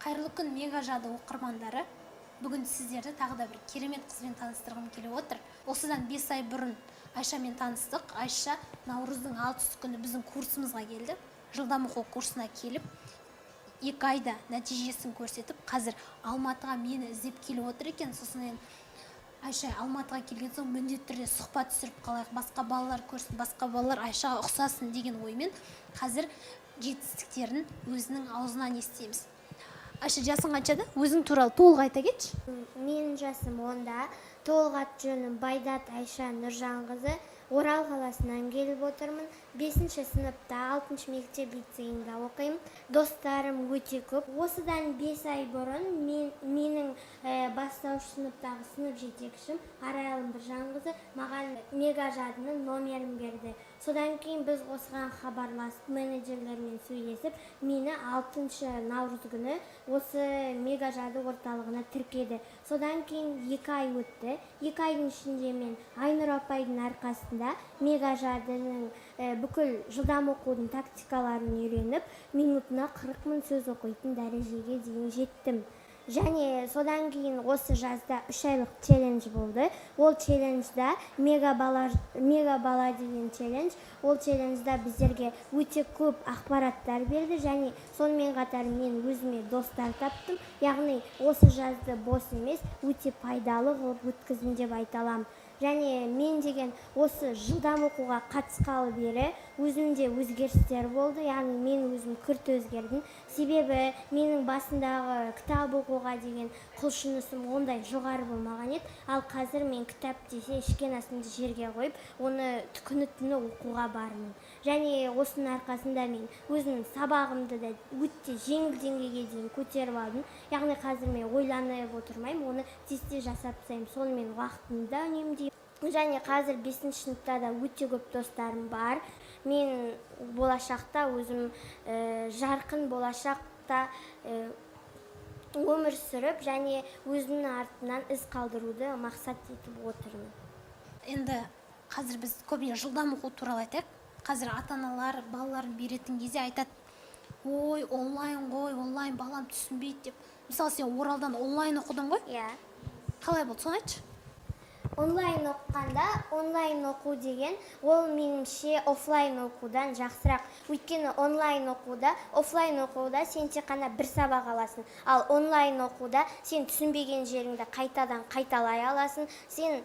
Қайырлы күн Мегажады оқырмандары. Бүгін сіздерді тағы да бір керемет қызбен таныстырғым келіп отыр. Осыдан 5 ай бұрын Айшамен таныстық. Айша Наурыздың 6 күні біздің курсымызға келді. Жылдам оқу курсына келіп, 2 айда нәтижесін көрсетіп, қазір Алматыға мені іздеп келіп отыр екен. Сосын Айша Алматыға келген соң міндетті түрде сұхбат түсіріп қалайық, басқа балалар көрсін, басқа балалар Айшаға ұқсасын деген оймен қазір жетістіктерін өзінің аузынан естиміз. Айша, жасың қаншада? Өзің туралы толық айта кетші. Менің жасым 10-да. Толық аты жөнім Байдат Айша Нұржанқызы. Орал қаласынан келіп отырмын. 5-ші сыныпта 6-ші мектеп лицейінде оқимын. Достарым өте көп. Осыдан 5 ай бұрын менің бастауыш сыныптағы сынып жетекшім Арайлым Біржанқызы маған Мегажадының номерін берді. Содан кейін біз осыған хабарласып, менеджерлермен сөйлесіп, мені 6-шы наурыз күні осы Мегажады орталығына тіркеді. Содан кейін 2 ай өтті. 2 айдың ішінде мен Айнұр апайдың арқасында Мегажадының бүкіл жылдам оқудың тактикаларын үйреніп, минутына 40 000 сөз оқитын дәрежеге дейін жеттім. Және содан кейін осы жазда 3 айлық челлендж болды. Ол челленджда мега бала деген челлендж. Ол челленджда біздерге өте көп ақпараттар берді және сонымен қатар мен өзіме достар таптым. Яғни осы жазды бос емес, өте пайдалы қылып өткіздім деп айта аламын. Және мен деген осы жылдам оқуға қатысқалы бері өзімде өзгерістер болды. Яғни мен өзім күрт өзгердім. Себебі менің басындағы кітап оқуға деген құлшынысым ондай жоғары болмаған еді. Ал қазір мен кітап десе ішкен асымды жерге қойып, оны күні-түні оқуға бармын. Және осының арқасында мен өзімнің сабағымды да өте жеңіл деңгейге дейін көтеріп алдым. Яғни қазір мен ойланып отырмаймын, оны тез жасап тастаймын. Сонымен уақытымды да үнемдеймін. Және қазір 5-ші сыныпта да өте көп достарым бар. Мен болашақта өзім жарқын болашақта өмір сүріп, және өзімнің артынан із қалдыруды мақсат етіп отырмын. Енді қазір біз көбіне жылдам оқу туралы айтайық. Қазір ата-аналар балаларын беретін кезде айтады: "Ой, онлайн ғой, онлайн балам түсінбейді" деп. Мысалы, сен Оралдан онлайн оқыдың ғой? Иә. Қалай болды, соны айтшы. Онлайн оқығанда, онлайн оқу деген, ол меніңше офлайн оқудан жақсырақ. Өйткені онлайн оқуда, офлайн оқуда сен тек қана бір сабақ аласың. Ал онлайн оқуда сен түсінбеген жеріңді қайтадан қайталай аласың. Сен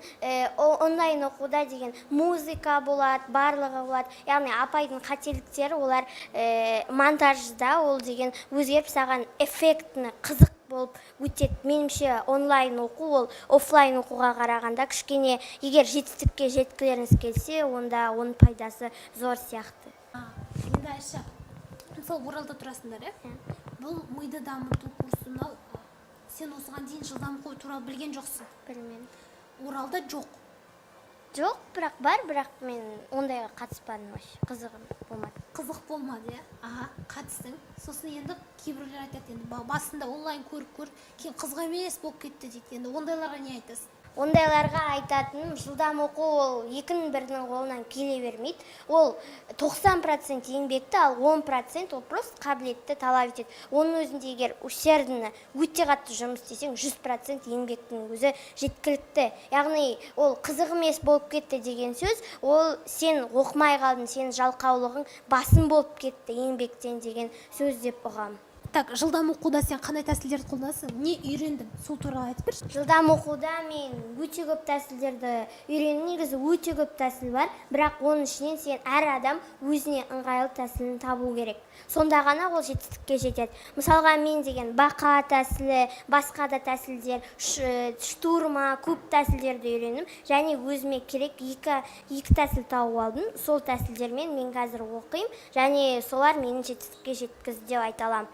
онлайн оқуда деген музыка болады, барлығы болады. Яғни апайдың қателіктері, олар монтажда ол деген өзгеріп саған эффектіні қызық болып өтеді. Меніңше онлайн оқу ол офлайн оқуға қарағанда кішкене, егер жетістікке жеткілеріңіз келсе, онда оның пайдасы зор сияқты. Енді Айша, мысалы Оралда тұрасыңдар, бұл миды дамыту курсына сен осыған дейін жылдам оқу туралы білген жоқсың? Білмедім. Оралда жоқ. Жоқ, бірақ бар, бірақ мен ондайға қатыспадым, қызығым болмады. Қызық болмады, қатыстың. Сосын енді кейбіреулер айтады, енді басында онлайн көріп, кейін қызық емес болып кетті дейді. Енді ондайларға не айтасың? Ондайларға айтатыным, жылдам оқу ол екінің бірінің қолынан келе бермейді. Ол 90% еңбекті, ал 10% ол просто қабілетті талап етеді. Оның өзінде егер усердно өте қатты жұмыс істесең, 100% еңбектің өзі жеткілікті. Яғни ол қызық емес болып кетті деген сөз, ол сен оқымай қалдың, сен жалқаулығың басым болып кетті еңбектен деген сөз деп ұғам. Так, жылдам оқуда сен қандай тәсілдерді қолданасың? Не үйрендің? Сол туралы айтып берші. Жылдам оқуда мен өте көп тәсілдерді үйрендім. Негізі өте көп тәсіл бар, бірақ оның ішінен сен әр адам өзіне ыңғайлы тәсілін табу керек. Сонда ғана ол жетістікке жетеді. Мысалға мен деген бақа тәсілі, басқа да тәсілдер, штурма, көп тәсілдерді үйрендім. Және өзіме керек екі тәсіл тауып алдым. Сол тәсілдермен мен қазір оқимын, және солар мені жетістікке жеткізді деп айта аламын.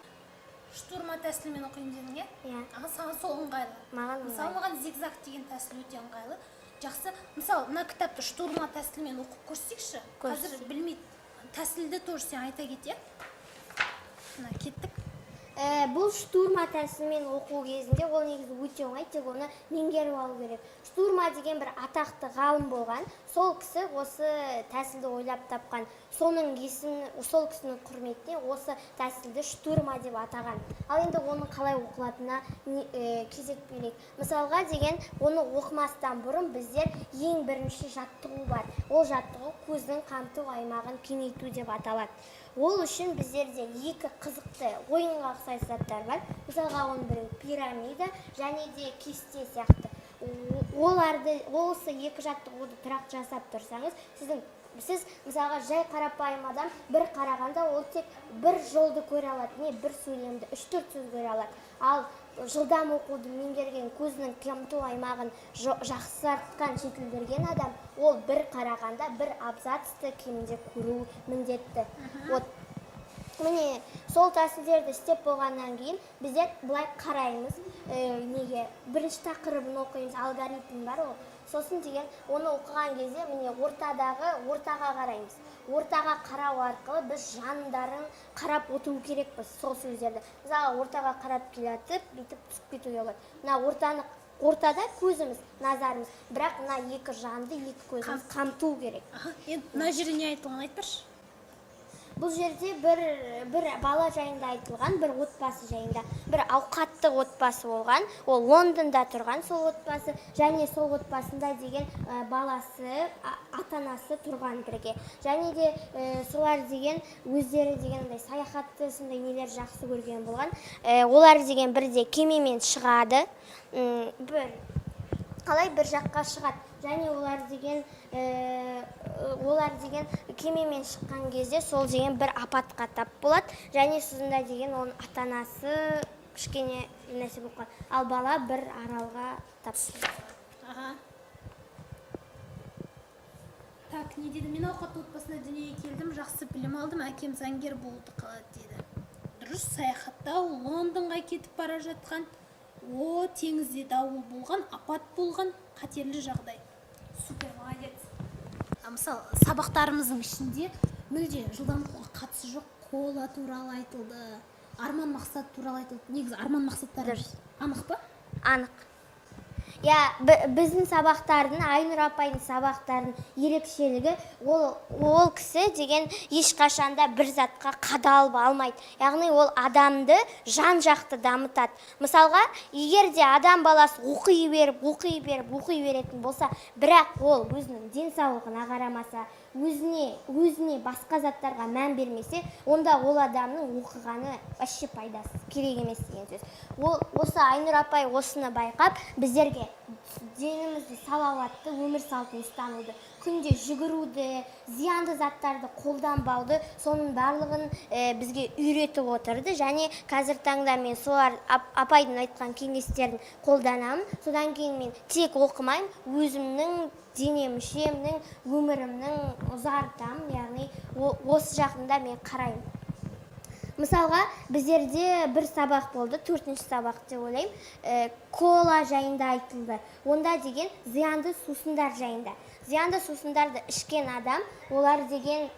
Штурма тәсілімен оқимын дедің, Иә. Саған сол ыңғайлы. Мысалы, маған зигзаг деген тәсіл өте ыңғайлы. Жақсы. Мысалы, мына кітапты штурма тәсілімен оқып көрсекші. Қазір білмейді. Тәсілді тоже сен айта кет, мына кеттік. Бұл штурма тәсілімен оқу кезінде ол негізі өте оңай, тек оны меңгеріп алу керек. Штурма деген бір атақты ғалым болған, сол кісі осы тәсілді ойлап тапқан. Соның сол кісінің құрметіне осы тәсілді штурма деп атаған. Ал енді оның қалай оқылатынына кезек берейік. Мысалға деген, оны оқымастан бұрын біздер ең бірінші жаттығу бар. Ол жаттығу көздің қамту аймағын кеңейту деп аталады. Ол үшін біздерде екі қызықты ойынға ұқсас заттар бар. Мысалға оның бірі пирамида және де кесте сияқты. Осы екі жаттығуды тұрақты жасап тұрсаңыз, сіз мысалға жай қарапайым адам бір қарағанда ол тек бір жолды көре алады, не бір сөйлемді 3-4 сөз көре алады. Ал жылдам оқуды меңгерген, көзінің қамту аймағын жақсартқан, жетілдірген адам, ол бір қарағанда бір абзацты кемінде көру міндетті. Міне сол тәсілдерді істеп болғаннан кейін біздер былай қараймыз. Бірінші тақырыбын оқимыз, алгоритм бар ол. Сосын деген оны оқыған кезде міне ортаға қараймыз. Ортаға қарау арқылы біз жандарын қарап отыру керекпіз сол сөздерді. Мысалы ортаға қарап келатып, бүйтіп түсіп кетуге болады. Ортада көзіміз, назарымыз, бірақ мына екі жанды, екі көзіміз қамту керек. Енді мына жерде не айтылған айтпашы? Бұл жерде бір бала жайында айтылған, бір отбасы жайында. Бір ауқатты отбасы болған, ол Лондонда тұрған сол отбасы, және сол отбасында деген баласы, ата-анасы тұрған бірге. Және де солар деген өздері дегенде саяхатты, сондай нелер жақсы көрген болған. Олар деген бірде кемемен шығады, бір жаққа шығады. Және олар деген кемемен шыққан кезде сол деген бір апатқа тап болады. Және соңында деген оның ата-анасы кішкене нәрсе болып қалады. Ал бала бір аралға тап болады. Так, не деді? Мен ауқатты отбасында дүниеге келдім, жақсы білім алдым, әкем заңгер болуды қалады деді. Дұрыс, саяхатта Лондонға кетіп бара жатқан, теңізде дауыл болған, апат болған, қатерлі жағдай. Супер, молодец. Мысалы, сабақтарымыздың ішінде мүлде жылдамдыққа қатысы жоқ, кола туралы айтылды, арман мақсат туралы айтылды. Негізі арман мақсаттар анық па? Анық. Біздің сабақтардың, Айнұр апайдың сабақтардың ерекшелігі, ол кісі деген ешқашанда бір затқа қадалып алмайды. Яғни ол адамды жан-жақты дамытады. Мысалға, егер де адам баласы оқи беретін болса, бірақ ол өзінің денсаулығына қарамаса, өзіне басқа заттарға мән бермесе, онда ол адамның оқығаны вообще пайдасыз, керек емес деген сөз. Осы Айнұр апай осыны байқап, біздерге денімізді салауатты өмір салтын ұстануды, күнде жүгіруді, зиянды заттарды қолданбауды, соның барлығын бізге үйретіп отырды. Және қазір таңда мен солар апайдың айтқан кеңестерін қолданамын. Содан кейін мен тек оқымаймын, өзімнің дене мүшемнің, өмірімнің ұзартамын, яғни осы жақында мен қараймын. Мысалға, біздерде бір сабақ болды, 4-ші сабақ деп ойлаймын, кола жайында айтылды. Онда деген зиянды сусындар жайында. Зиянды сусындарды ішкен адам, олар деген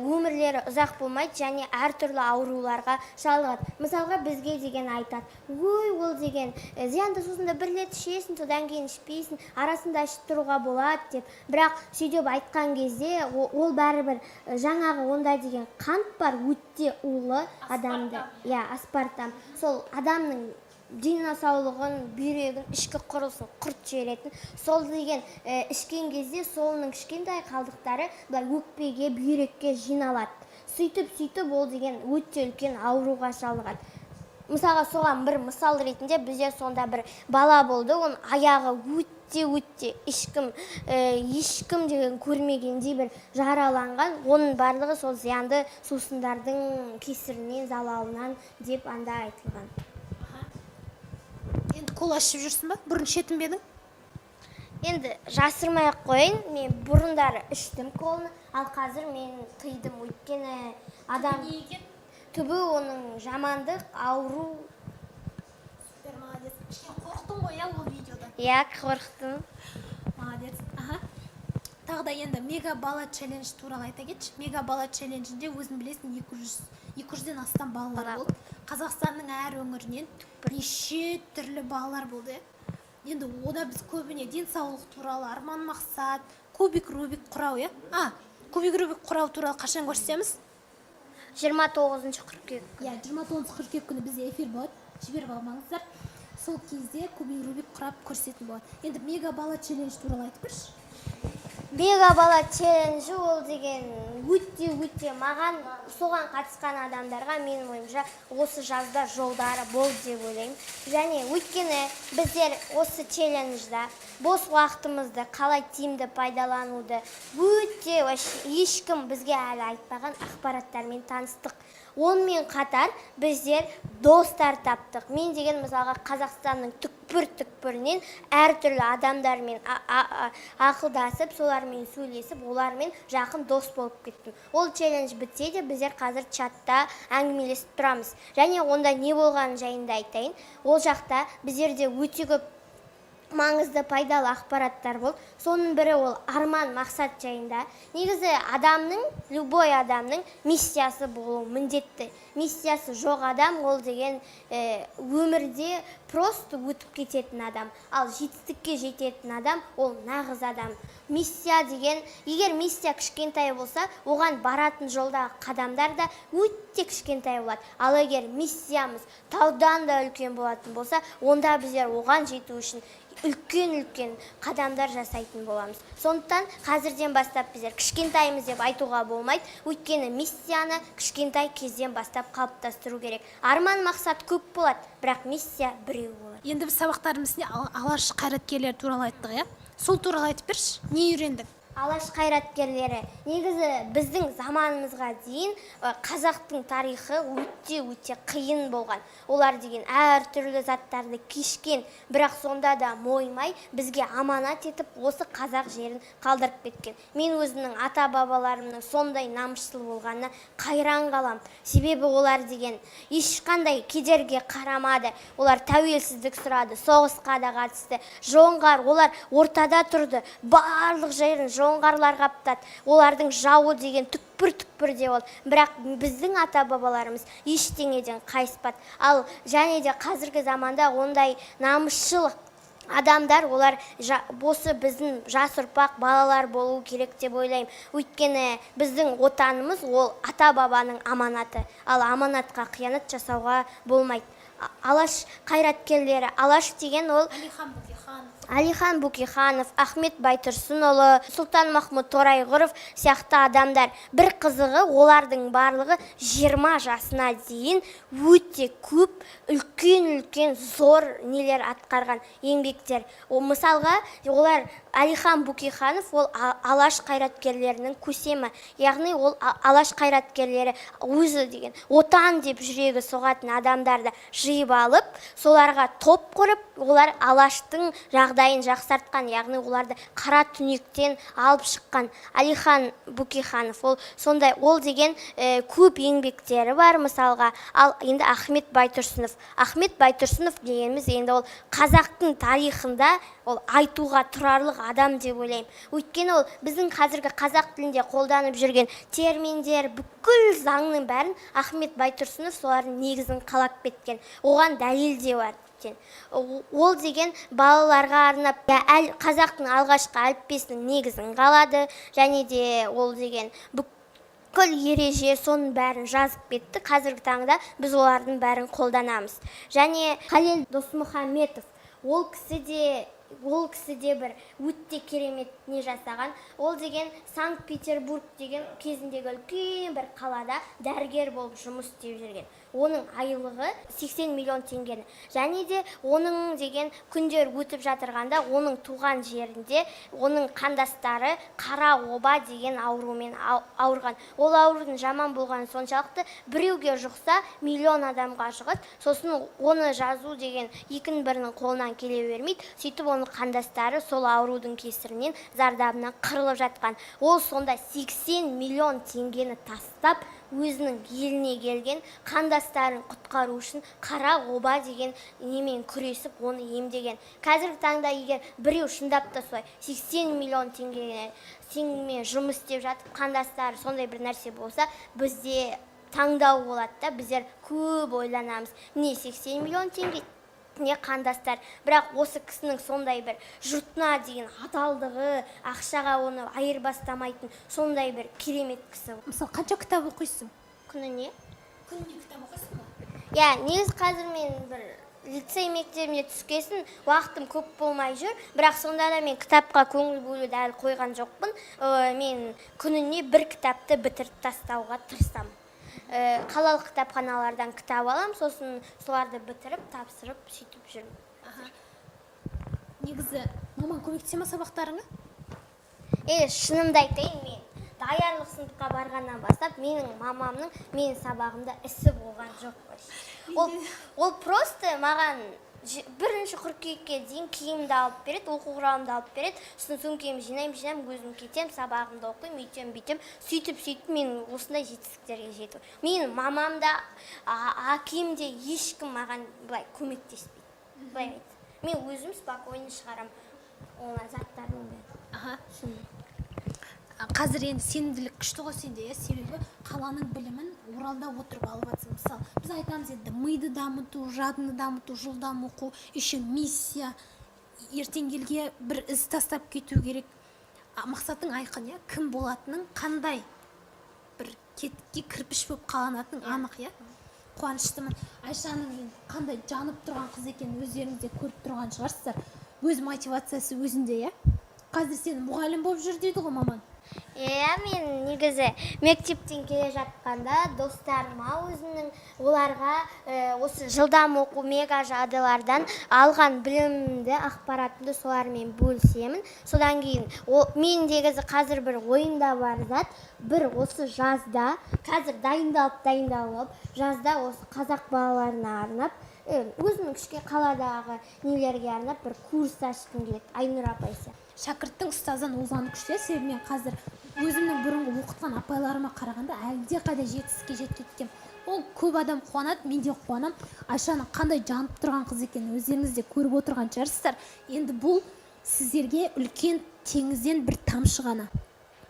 өмірлері ұзақ болмайды және әртүрлі ауруларға шалдығады. Мысалға, бізге деген айтады, ол деген зиянды сусынды бір рет ішесің, содан кейін ішпейсің, арасында ішіп тұруға болады деп. Бірақ сөйтіп айтқан кезде ол бәрібір жаңағы онда деген қант бар, өте улы адамды, аспартам. Сол адамның денсаулығын, бүйрегін, ішкі құрылысын құрт жіберетін. Сол деген ішкен кезде солының кішкентай қалдықтары өкпеге, бүйрекке жиналады. Сөйтіп ол деген өте үлкен ауруға шалдығады. Мысалға, соған бір мысал ретінде бізде сонда бір бала болды, оның аяғы өте ешкім деген көрмегендей бір жараланған. Оның барлығы сол зиянды сусындардың кесірінен, залалынан деп анда айтылған. Енді кола ішіп жүрсің ба? Бұрын ішетін бе едің? Енді жасырмай-ақ қояйын, мен бұрындары іштім коланы, ал қазір мен тыйдым, өйткені адам түбі оның жамандық, ауру. Супер, молодец. Қорқтың ғой ол видеода? Қорқтым. Молодец. Тағы да енді мега бала челлендж туралы айта кетші. Мега бала челленджінде өзің білесің 200-ден астам балалар болды. Қазақстанның әр өңірінен неше түрлі балалар болды. Енді ода біз көбіне денсаулық туралы, арман мақсат, кубик рубик құрау, кубик рубик құрау туралы қашан көрсетеміз? 29 қыркүйек. 29 қыркүйек күні бізде эфир болады. Жіберіп алмаңыздар. Сол кезде кубик рубик құрап көрсететін болады. Енді мега бала челлендж туралы айтып берші. Мега бала челленджі ол деген өте маған соған қатысқан адамдарға менің ойымша осы жазда жолдары болды деп ойлаймын. Және өйткені біздер осы челленджда бос уақытымызды қалай тиімді пайдалануды өте ешкім бізге әлі айтпаған ақпараттармен таныстық. Онымен қатар біздер достар таптық. Мен деген мысалға Қазақстанның түкпір-түкпірінен әртүрлі адамдармен ақылдасып, солармен сөйлесіп, олармен жақын дос болып кеттім. Ол челлендж бітсе де біздер қазір чатта әңгімелесіп тұрамыз. Және онда не болғаны жайында айтайын. Ол жақта біздерде өте көп маңызды пайдалы ақпараттар болды. Соның бірі ол арман мақсат жайында. Негізі любой адамның миссиясы болу міндетті. Миссиясы жоқ адам ол деген өмірде просто өтіп кететін адам. Ал жетістікке жететін адам ол нағыз адам. Миссия деген, егер миссия кішкентай болса, оған баратын жолдағы қадамдар да өте кішкентай болады. Ал егер миссиямыз таудан да үлкен болатын болса, онда біздер оған жету үшін үлкен қадамдар жасайтын боламыз. Сондықтан қазірден бастап біздер кішкентаймыз деп айтуға болмайды. Өйткені миссияны кішкентай кезден бастап қалыптастыру керек. Арман мақсат көп болады, бірақ миссия біреу болады. Енді біз сабақтарымызда алаш қайраткерлері туралы айттық, Сол туралы айтып берші. Не үйрендік? Алаш қайраткерлері негізі біздің заманымызға дейін қазақтың тарихы өте қиын болған. Олар деген әртүрлі заттарды кешкен, бірақ сонда да мойымай бізге аманат етіп осы қазақ жерін қалдырып кеткен. Мен өзімнің ата-бабаларымның сондай намысшыл болғанына қайран қалам. Себебі олар деген ешқандай кедергі қарамады. Олар тәуелсіздік сұрады, соғысқа да қатысты. Жоңғар, олар ортада тұрды. Барлық жерін жоңғарлар қаптады. Олардың жауы деген түкпір-түкпірде ол. Бірақ біздің ата-бабаларымыз ештеңеден қайыспады. Ал және де қазіргі заманда ондай намысшыл адамдар, олар осы біздің жас ұрпақ балалар болу керек деп ойлаймын. Өйткені біздің отанымыз ол ата-бабаның аманаты. Ал аманатқа қиянат жасауға болмайды. Алаш қайраткерлері, алаш деген ол Әлихан Бөкейханов, Ахмет Байтұрсынұлы, Сұлтанмахмұт Торайғыров сияқты адамдар. Бір қызығы, олардың барлығы 20 жасына дейін өте көп, үлкен зор нелер атқарған еңбектер. Мысалға, олар Әлихан Бөкейханов ол алаш қайраткерлерінің көсемі. Яғни ол алаш қайраткерлері өзі деген отан деп жүрегі соғатын адамдарды жиып алып, соларға топ құрып, олар алаштың жағдайын жақсартқан, яғни оларды қара түнектен алып шыққан. Әлихан Бөкейханов сондай, ол деген көп еңбектері бар мысалға. Ал енді Ахмет Байтұрсынов. Ахмет Байтұрсынов дегеніміз енді ол қазақтың тарихында ол айтуға тұрарлық адам деп ойлаймын. Өйткені ол біздің қазіргі қазақ тілінде қолданып жүрген терминдер, бүкіл заңның бәрін Ахмет Байтұрсынов солардың негізін қалап кеткен. Оған дәлел де бар. Ол деген балаларға арнап қазақтың алғашқы әліппесінің негізін қалады. Және де ол деген бүкіл ереже соның бәрін жазып кетті. Қазіргі таңда біз олардың бәрін қолданамыз. Және Халел Досмұхамедов, ол кісі де бір өте керемет не жасаған. Ол деген Санкт-Петербург деген кезіндегі үлкен бір қалада дәрігер болып жұмыс істеп жүрген. Оның айлығы 80 миллион теңгені. Және де оның деген күндер өтіп жатырғанда, оның туған жерінде оның қандастары қара оба деген аурумен ауырған. Ол аурудың жаман болғаны соншалықты біреуге жұқса миллион адамға жұғады. Сосын оны жазу деген екінің бірінің қолынан келе бермейді. Сөйтіп оның қандастары сол аурудың кесірінен зардабынан қырылып жатқан. Ол сонда 80 миллион теңгені тастап өзінің еліне келген, қандастарын құтқару үшін қара оба деген немен күресіп оны емдеген. Қазіргі таңда егер біреу шындап та солай 80 миллион теңгемен жұмыс істеп жатып, қандастары сондай бір нәрсе болса, бізде таңдау болады да, біздер көп ойланамыз. Не 80 миллион теңге, не қандастар. Бірақ осы кісінің сондай бір жұртына деген адалдығы, ақшаға оны айырбастамайтын сондай бір керемет кісі. Мысалы, қанша кітап оқисың? Күніне? Күніне кітап оқисың ба? Я, негіз қазір мен бір лицей мектебіне түскесін уақытым көп болмай жүр, бірақ сонда да мен кітапқа көңіл бөлуді әлі қойған жоқпын. Мен күніне бір кітапты бітіріп тастауға тырысамын. Қалалық кітапханалардан кітап алам, сосын соларды бітіріп, тапсырып, сөйтіп жүрмін. Негізі, маман көмектесе ме сабақтарыңа? Шынымды айтайын, мен даярлық сыныпқа барғаннан бастап, менің мамамның менің сабағымда ісі болған жоқ. Ол просто маған бірінші қыркүйекке дейін киімді алып береді, оқу құралымды алып береді, сосын сөмкемді жинаймын, өзім кетем, сабағымды оқимын, бүйтем, сөйтіп мен осындай жетістіктерге жету. Менің мамамда, әкем де ешкім маған былай көмектеспейді. Былай айт. Мен өзім спокойно шығарам оңа заттарымды. Қазір енді сенімділік күшті ғой сенде, себебі қаланың білімін Оралда отырып алып жатсың. Мысалы, біз айтамыз енді миды дамыту, жадыны дамыту, жылдам оқу, еще миссия, ертеңгілге бір із тастап кету керек. Мақсатың айқын, кім болатының, қандай бір кетікке кірпіш болып қаланатының анық, қуаныштымын. Айшаның қандай жанып тұрған қыз екенін өздеріңіз де көріп тұрған шығарсыздар. Өз мотивациясы өзінде, қазір сен мұғалім болып жүр дейді ғой маман. Мен негізі мектептен келе жатқанда достарыма өзімнің оларға осы жылдам оқу мега жадылардан алған білімімді, ақпаратымды солармен бөлісемін. Содан кейін мен негізі қазір бір ойымда бар зат, бір осы жазда, қазір дайындалып, жазда осы қазақ балаларына арнап, өзімнің кішке қаладағы нелерге арнап бір курс ашқым келеді, Айнұр апай сияқты. Шәкірттің ұстаздан озғаны күшті, себебі мен қазір өзімнің бұрынғы оқытқан апайларыма қарағанда әлде қайда жетістікке жетіп кеткем. Ол көп адам қуанады, мен де қуанам. Айшаның қандай жанып тұрған қыз екенін өздеріңіз де көріп отырған шығарсыздар. Енді бұл сіздерге үлкен теңізден бір тамшы ғана.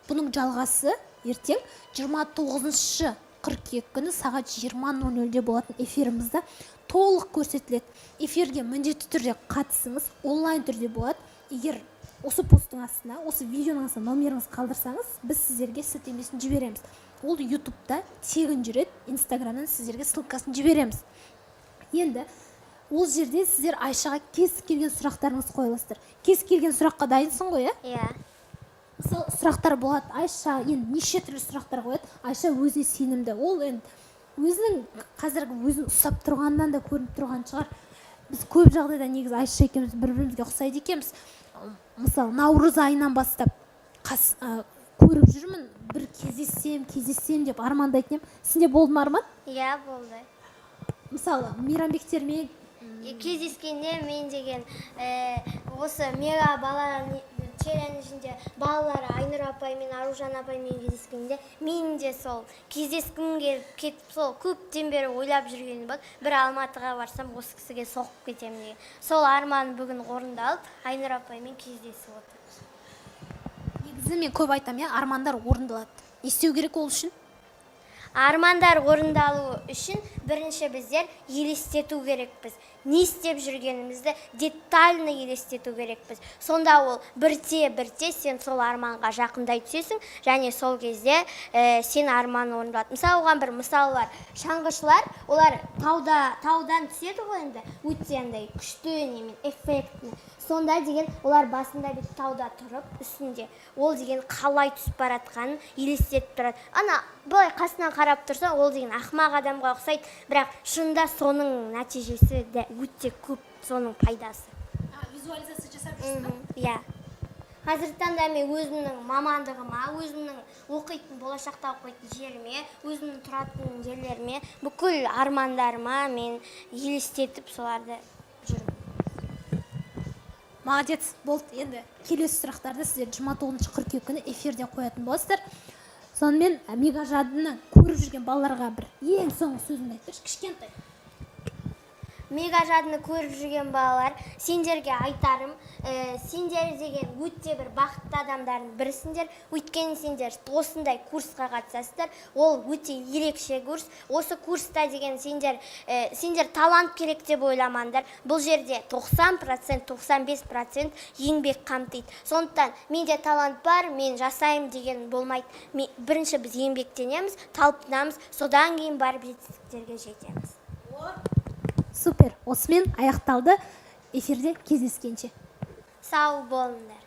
Бұның жалғасы ертең 29 қыркүйек күні сағат 20:00-де болатын эфирімізді толық көрсетіледі. Эфирге міндетті түрде қатысыңыз, онлайн түрде болады. Егер осы посттың астына, осы видеоның астына номеріңіз қалдырсаңыз, біз сіздерге сілтемесін жібереміз. Ол ютубта тегін жүреді, инстаграмнан сіздерге ссылкасын жібереміз. Енді ол жерде сіздер Айшаға кез келген сұрақтарыңыз қойыласыздар. Кез келген сұраққа дайынсың ғой, Мысалы, сұрақтар болады. Айша енді неше түрлі сұрақтар қояды. Айша өзіне сенімді. Ол енді өзінің қазіргі өзін ұстап тұрғаннан да көрініп тұрған шығар. Біз көп жағдайда негізі Айша екеуміз бір-бірімізге ұқсайды екенбіз. Мысалы, наурыз айынан бастап көріп жүрмін, бір кездессем деп армандайтын едім. Сізде болды ма арман? Болды. Мысалы, мейрамбектермен кездескенде мен деген осы мега бала челленджінде балалары Айнұр апаймен, Аружан апаймен кездескенде мен де сол кездескім келіп кетіп, сол көптен бері ойлап жүргенім болды. Бір Алматыға барсам, осы кісіге соқып кетемін деген. Сол арман бүгін орындалып, Айнұр апаймен кездесіп отыр. Негізі мен көп айтам, армандар орындалады. Не істеу керек ол үшін? Армандар орындалу үшін бірінші біздер елестету керекпіз. Не істеп жүргенімізді детально елестету керекпіз. Сонда ол бірте сен сол арманға жақындай түсесің, және сол кезде сен арман орындалады. Мысалы, оған бір мысал бар. Шаңғышылар, олар таудан түседі ғой енді, өте андай күшті немен, эффектіні. Сонда деген олар басында бір тауда тұрып, үстінде ол деген қалай түсіп баратқанын елестетіп тұрады. Ана былай қасынан қарап тұрса, ол деген ақымақ адамға ұқсайды, бірақ шынында соның нәтижесі де өте көп, соның пайдасы. Визуализация жасап жүрсің бе? Қазіргі таңда мен өзімнің мамандығыма, өзімнің болашақта оқитын жеріме, өзімнің тұратын жерлеріме, бүкіл армандарыма мен елестетіп соларды жүрмін. Молодец, болды. Енді келесі сұрақтарды сіздер 29 қыркүйек күні эфирде қоятын боласыздар. Сонымен мега жадыны көріп жүрген балаларға бір ең соңғы сөзімді айтыңызшы, кішкентай. мегажадыны көріп жүрген балалар, сендерге айтарым, сендер деген өте бір бақытты адамдардың бірісіңдер. Өйткені сендер осындай курсқа қатысасыздар. Ол өте ерекше курс. Осы курста деген сендер талант керек деп ойламаңдар. Бұл жерде 90%, 95% еңбек қамтиды. Сондықтан менде талант бар, мен жасаймын деген болмайды. Бірінші біз еңбектенеміз, талпынамыз, содан кейін барып жетістіктерге жетеміз. Супер. Осымен аяқталды. Эфирде кездескенше. Сау болыңдар.